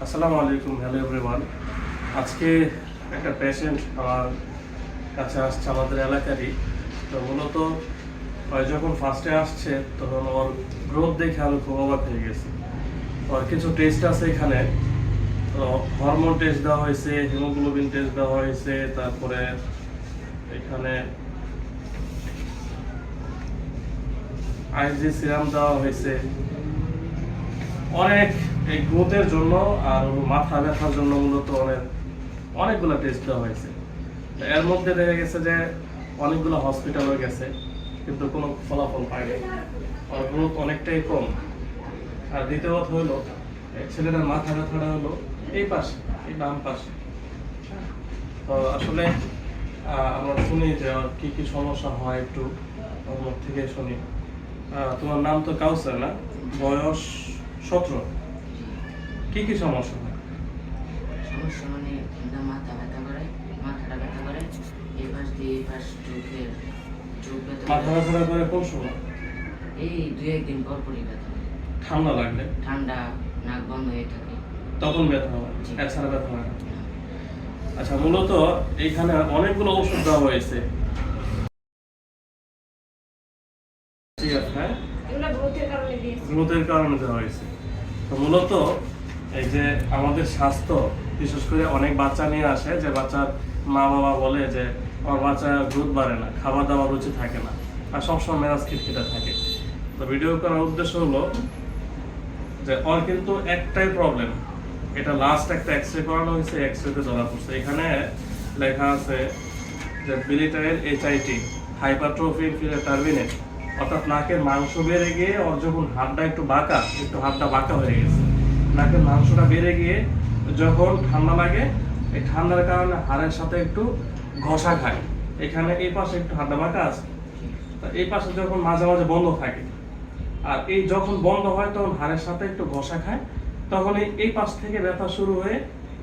আসসালামু আলাইকুম, hello everyone. আজকে একটা পেশেন্ট আমার কাছে আসছে, আমাদের এলাকারই। তো মূলত যখন ফার্স্টে আসছে তখন ওর গ্রোথ দেখে আমি খুব অবাক হয়ে গেছি। ওর কিছু টেস্ট আছে এখানে, তো হরমোন টেস্ট দেওয়া হয়েছে, হিমোগ্লোবিন টেস্ট দেওয়া হয়েছে, তারপরে এখানে আইজি সিরাম দেওয়া হয়েছে, অনেক এই গ্রোথের জন্য আর মাথা ব্যথার জন্য মূলত অনেকগুলো টেস্ট দেওয়া হয়েছে। এর মধ্যে দেখা গেছে যে অনেকগুলো হসপিটালও গেছে, কিন্তু কোনো ফলাফল পায়নি। আর গ্রোথ অনেকটাই কম। আর দ্বিতীয় কথা হলো, ছেলেটার মাথা ব্যথাটা হলো এই পাশে, এই বাম পাশে। তো আসলে আমরা শুনি যে ওর কি কি সমস্যা হয়, একটু ওর মুখ থেকে শুনি। তোমার নাম তো কাউসার না? বয়স 17। কি কি সমস্যা হয়? সমস্যা মানে মাথা ব্যথা করে, মাথাটা ব্যথা করে, এই পাশ দিয়ে এই পাশ চোখ ব্যথা মাথা ব্যথা করে কোন সময়? এই 2-1 দিন পর পরই ব্যথা হয়। ঠান্ডা লাগলে? ঠান্ডা, নাক বন্ধ হয়ে থাকে তখন ব্যথা হয়, এছাড়া ব্যথা হয় না? আচ্ছা, মূলত এইখানে অনেকগুলো ওষুধ দেওয়া হয়েছে। হ্যাঁ, গ্রোথের কারণে দেওয়া হয়েছে। তো মূলত এই যে আমাদের স্বাস্থ্য, বিশেষ করে অনেক বাচ্চা নিয়ে আসে যে বাচ্চার মা বাবা বলে যে আমার বাচ্চা গ্রোথ বাড়ে না, খাবার দাবার রুচি থাকে না, আর সবসময় মেজাজ খিটখিটে থাকে। তো ভিডিও করার উদ্দেশ্য হলো যে ওর কিন্তু একটাই প্রবলেম, এটা লাস্ট একটা এক্সরে করানো হয়েছে, এক্সরেতে ধরা পড়ছে। এখানে লেখা আছে যে বিলিটাইল এইচআইটি, হাইপারট্রফি ইনফিরিয়র টার্বিনেট, অর্থাৎ নাকের মাংস বেড়ে গিয়ে ওর যখন হাড়টা একটু হাড়টা বাঁকা হয়ে গেছে। নাকের মাংসটা বেড়ে গিয়ে যখন ঠান্ডা লাগে, এই ঠান্ডার কারণে হাড়ের সাথে একটু ঘষা খায়। এখানে এই পাশে একটু হাড়টা বাঁকা আছে, তা এই পাশে যখন মাঝে মাঝে বন্ধ থাকে, আর এই যখন বন্ধ হয় তখন হাড়ের সাথে একটু ঘষা খায়, তখন এই পাশ থেকে ব্যথা শুরু হয়ে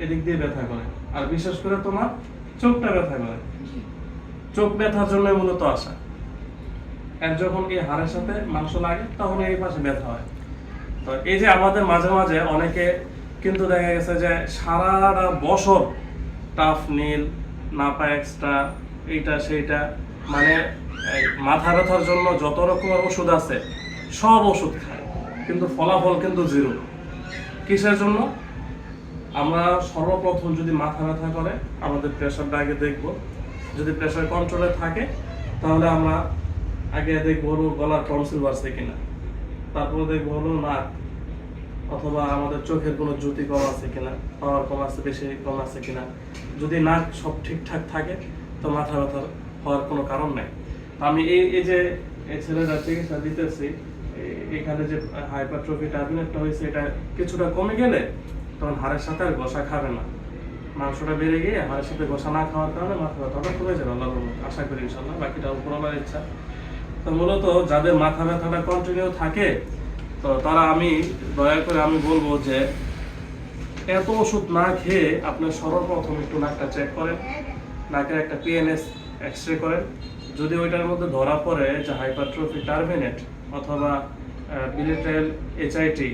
এদিক দিয়ে ব্যথা করে। আর বিশেষ করে তোমার চোখটা ব্যথা করে। চোখ ব্যথার জন্য মূলত আসা। আর যখন এই হাড়ের সাথে মাংস লাগে তখন এই পাশে ব্যথা হয়। তো এই যে আমাদের মাঝে মাঝে অনেকে কিন্তু দেখা গেছে যে সারাটা বছর টাফ নীল, নাপা এক্সট্রা, এইটা সেইটা, মানে মাথা ব্যথার জন্য যত রকমের ওষুধ আছে সব ওষুধ খায়, কিন্তু ফলাফল কিন্তু জিরো। কিসের জন্য? আমরা সর্বপ্রথম যদি মাথা ব্যথা করে আমাদের প্রেশারটা আগে দেখবো। যদি প্রেশার কন্ট্রোলে থাকে তাহলে আমরা আগে দেখবো হলো গলার টনসিল বাড়ছে কিনা, তারপরে দেখবো হলো নাক অথবা আমাদের চোখের কোনো জ্যোতি কম আছে কিনা, পাওয়ার কম আছে, বেশি কম আছে কিনা। যদি নাক সব ঠিকঠাক থাকে তো মাথা ব্যথা হওয়ার কোনো কারণ নাই। আমি এই যে এই ছেলেরা চিকিৎসা দিতেছি, এখানে যে হাইপারট্রফি টার্বিনেটটা হয়েছে, এটা কিছুটা কমে গেলে তখন হাড়ের সাথে আর ঘষা খাবে না। মাংসটা বেড়ে গিয়ে হাড়ের সাথে ঘষা না খাওয়ার কারণে মাথা ব্যথাটা কমে যাবে, আল্লাহর রহমতে। আশা করি ইনশাআল্লাহ, বাকিটা উপরওয়ালার ইচ্ছা। তো মূলত যাদের মাথা ব্যথাটা কন্টিনিউ থাকে, তো তারা আমি দয়া করে আমি বলবো যে এত ওষুধ না খেয়ে আপনি সর্বপ্রথম একটু নাকটা চেক করেন, নাকের একটা পিএনএস এক্সরে করেন। যদি ওইটার মধ্যে ধরা পড়ে যে হাইপারট্রফি টার্বিনেট অথবা বিলিটাইল এইচআইটি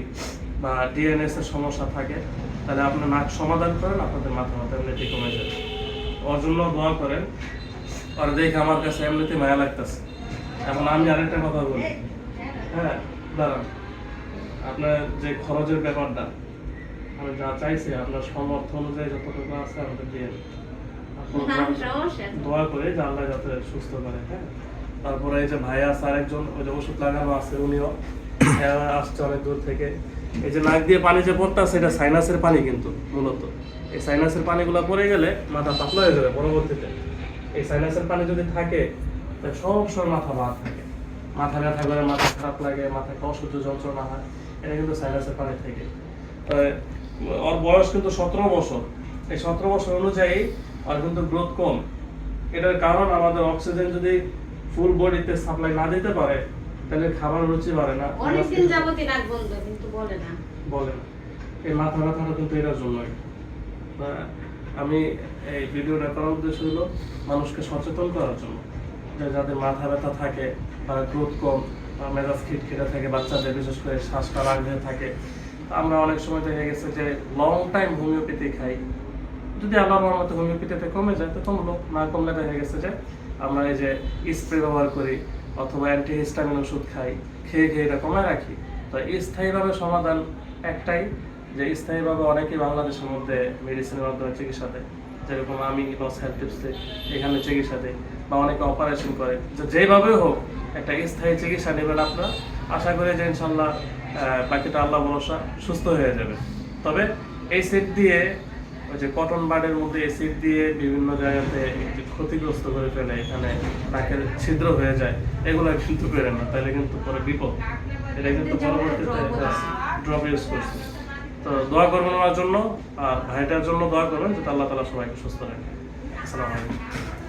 বা ডিএনএস এর সমস্যা থাকে, তাহলে আপনার নাক সমাধান করেন, আপনাদের মাথা ব্যথা এমনিতেই কমে যাবে। ওর জন্য দোয়া করেন। আর দেখে আমার কাছে এমনিতে মায়া লাগতেছে। এখন আমি আরেকটা কথা বলি, হ্যাঁ দাঁড়ান, আপনার যে খরচের ব্যাপারটা আমি যা চাইছি আপনার সামর্থ্য অনুযায়ী যতটুকু আছে আমাদের দিয়ে দোয়া করে যে আল্লাহ যাতে সুস্থ করে। হ্যাঁ, তারপরে এই যে ভাই আছে আরেকজন, ওই যে ওষুধ লাগানো আছে, উনিও আসছে অনেক দূর থেকে। এই যে নাক দিয়ে পানি যে পড়তেছে, এটা সাইনাসের পানি, কিন্তু মূলত এই সাইনাসের পানিগুলো পড়ে গেলে মাথা পাতলা হয়ে যাবে পরবর্তীতে। এই সাইনাসের পানি যদি থাকে তাহলে সব সময় মাথা ভার থাকে, মাথা ব্যথা করে, মাথা খারাপ লাগে, মাথায় অসহ্য যন্ত্রণা হয়, এটা কিন্তু সাইনাসের পানি থেকে। ওর বয়স কিন্তু 17 বছর। এই 17 বছর অনুযায়ী আর কিন্তু গ্রোথ কম। এটার কারণ আমাদের অক্সিজেন যদি ফুল বডিতে সাপ্লাই না দিতে পারে তাহলে খাবার রুচি বাড়ে না, অনেকদিন যাবতই নাক বন্ধ, কিন্তু বলে না। এই মাথা ব্যথাটা কিন্তু এটার জন্যই। আমি এই ভিডিওটা করার উদ্দেশ্য হলো মানুষকে সচেতন করার জন্য, যে যাদের মাথা ব্যথা থাকে, তারা গ্রোথ কম, মেজাজ খিটখিটে থাকে, বাচ্চাদের বিশেষ করে শ্বাসটা রাগ হয়ে থাকে, আমরা অনেক সময় দেখা গেছে যে লং টাইম হোমিওপ্যাথি খাই, যদি আল্লাহর রহমতে হোমিওপ্যাথিতে কমে যায় তো কমলো, না কমলে দেখা গেছে যে আমরা এই যে স্প্রে ব্যবহার করি অথবা অ্যান্টিহিস্টামিন ওষুধ খাই, খেয়ে খেয়ে এটা কমায় রাখি। তো স্থায়ীভাবে সমাধান একটাই, যে স্থায়ীভাবে অনেকেই বাংলাদেশের মধ্যে মেডিসিনের মাধ্যমে চিকিৎসা দেয়, যেরকম আমি লস হেলথ টিপসে এখানে চিকিৎসা দেয়, বা অনেকে অপারেশন করে, যে যেভাবে হোক একটা স্থায়ী চিকিৎসা নেবেন আপনারা। আশা করি যে ইনশাল্লাহ বাকিটা আল্লাহ ভরসা, সুস্থ হয়ে যাবে। তবে এই সেট দিয়ে ওই যে কটন বার্ডের মধ্যে এসিড দিয়ে বিভিন্ন জায়গাতে একটু ক্ষতিগ্রস্ত করে ফেলে, এখানে নাকের ছিদ্র হয়ে যায়, এগুলো কিন্তু করেন না, তাহলে কিন্তু পরে বিপদ। এটা কিন্তু পরবর্তীতে ড্রপ ইউজ করছে। তো দোয়া করবেন ওনার জন্য, আর ভাইটার জন্য দোয়া করবেন যাতে আল্লাহ তাআলা সবাইকে সুস্থ রাখে। আসসালামু আলাইকুম।